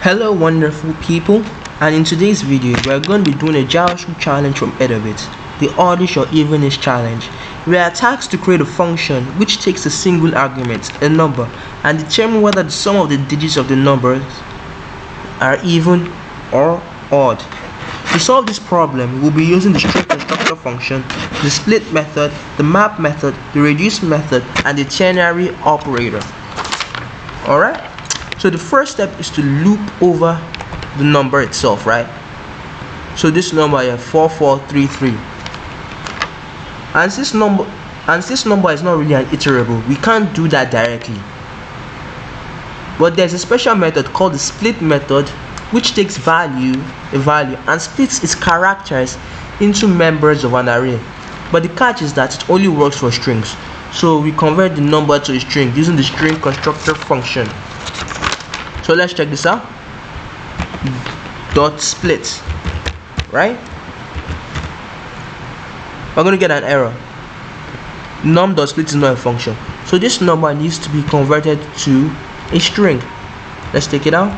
Hello wonderful people, and in today's video we are going to be doing a JavaScript challenge from ODDISH, the ODDISH or EVENISH challenge. We are tasked to create a function which takes a single argument, a number, and determine whether the sum of the digits of the numbers are even or odd. To solve this problem, we'll be using the string constructor function, the split method, the map method, the reduce method, and the ternary operator. Alright? So the first step is to loop over the number itself, right? So this number here, 4433. And this number is not really an iterable. We can't do that directly. But there's a special method called the split method, which takes a value and splits its characters into members of an array. But the catch is that it only works for strings. So we convert the number to a string using the string constructor function. So let's check this out. Dot split, right? We're going to get an error. Num.split is not a function. So this number needs to be converted to a string. Let's take it out.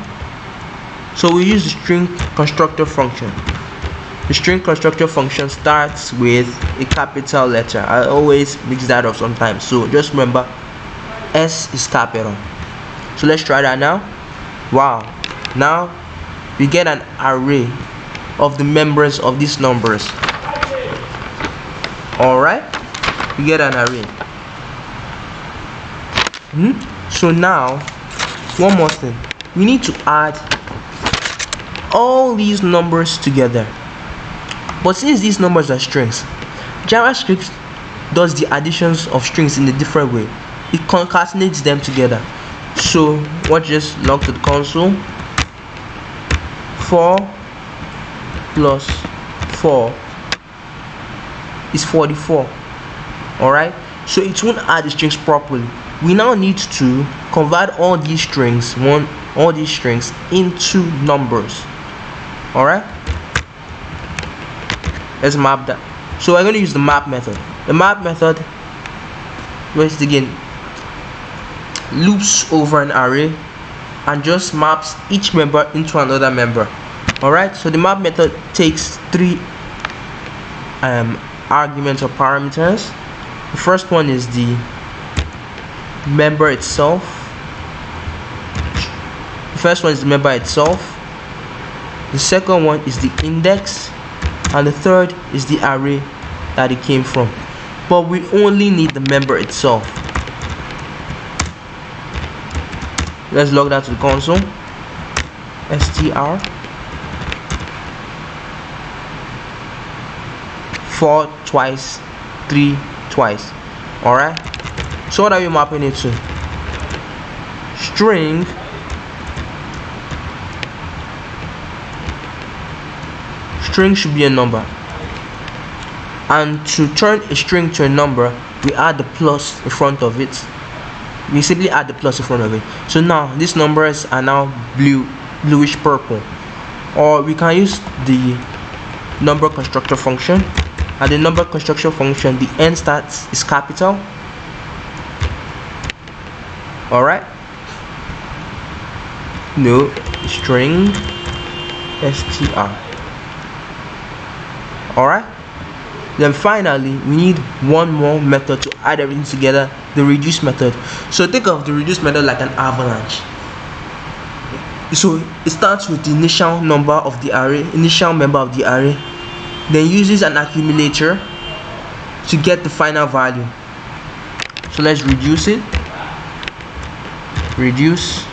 So we use the string constructor function. The string constructor function starts with a capital letter. I always mix that up sometimes, so just remember S is capital. So let's try that now. Wow, now we get an array of the members of these numbers. Alright, we get an array. So now, one more thing, we need to add all these numbers together. But since these numbers are strings, JavaScript does the additions of strings in a different way. It concatenates them together. So what, just log to the console. 4 plus 4 is 44. Alright, so it won't add the strings properly. We now need to convert all these strings into numbers. Alright, let's map that. So we're going to use the map method. The map method, let's again, loops over an array and just maps each member into another member. Alright, so the map method takes three arguments or parameters. The first one is the member itself. The second one is the index, and the third is the array that it came from. But we only need the member itself. Let's log that to the console. str 4 twice, 3 twice. Alright, so what are we mapping it to? String should be a number, and to turn a string to a number, we add the plus in front of it. We simply add the plus in front of it. So now these numbers are now bluish purple. Or we can use the number constructor function. And the number construction function, the end stats is capital. Alright, no, string str. Alright, then finally we need one more method to add everything together, the reduce method. So think of the reduce method like an avalanche. So it starts with the initial member of the array, then uses an accumulator to get the final value. So let's reduce it. Reduce.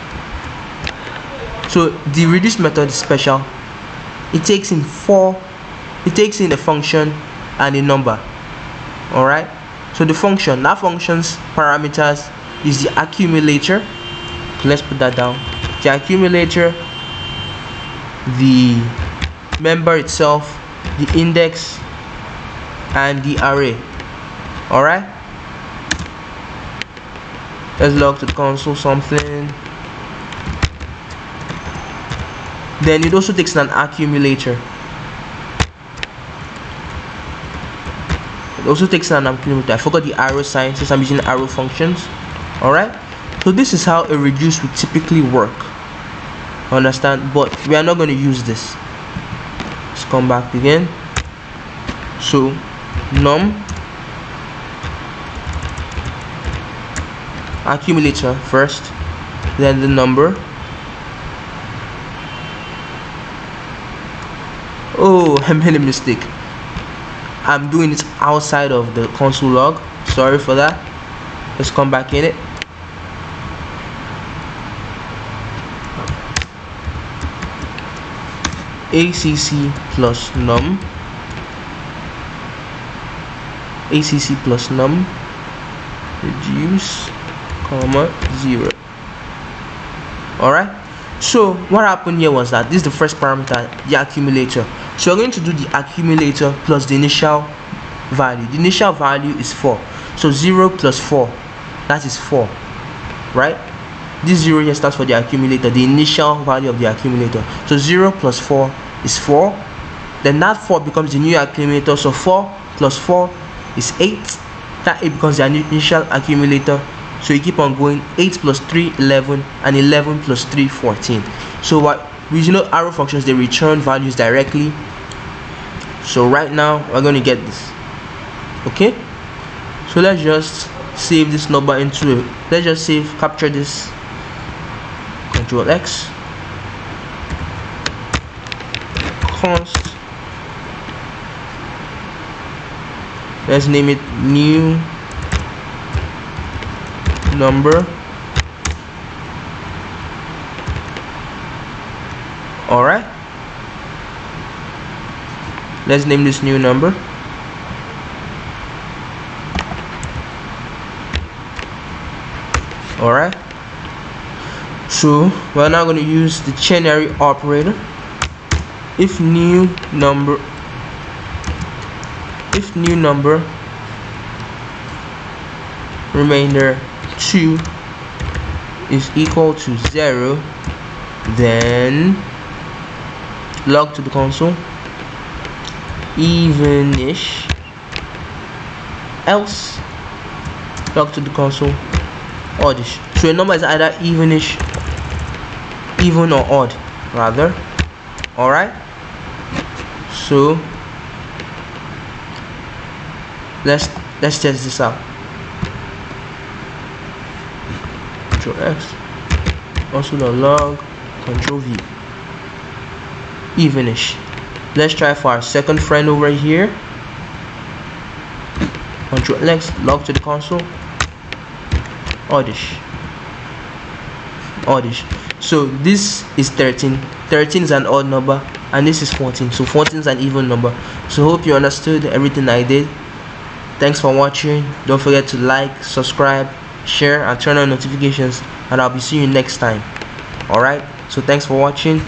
So the reduce method is special. It takes in a function and a number. Alright, so that function's parameters is the accumulator. Let's put that down. The accumulator, the member itself, the index, and the array. Alright, let's log to the console something. Then it also takes an accumulator. I forgot the arrow sign since I'm using arrow functions. Alright, so this is how a reduce would typically work. Understand? But we are not going to use this. Let's come back again. So num accumulator first, then the number. Oh, I made a mistake. I'm doing it outside of the console log. Sorry for that. Let's come back in it. ACC plus num, ACC plus num, reduce, comma, 0. Alright, so what happened here was that this is the first parameter, the accumulator. So we're going to do the accumulator plus the initial value. The initial value is 4, so 0 plus 4, that is 4, right? This 0 here stands for the accumulator, the initial value of the accumulator. So 0 plus 4 is 4. Then that 4 becomes the new accumulator. So 4 plus 4 is 8. That 8 becomes the initial accumulator. So you keep on going. 8 plus 3, 11, and 11 plus 3, 14. So what we arrow functions, they return values directly. So right now we're going to get this. Okay. So let's just save this number into it. Let's just capture this. Control X, const, let's name it new number. Alright, let's name this new number. Alright, so we're now going to use the ternary operator. If new number remainder 2 is equal to 0, then log to the console, evenish, else log to the console, oddish. So a number is either evenish, even or odd rather. Alright, so let's test this out. Control X, also the log, Control V, evenish. Let's try for our second friend over here. Control X, log to the console, oddish. So this is 13. 13 is an odd number, and this is 14. So 14 is an even number. So hope you understood everything I did. Thanks for watching. Don't forget to like, subscribe, share, and turn on notifications. And I'll be seeing you next time. Alright. So thanks for watching.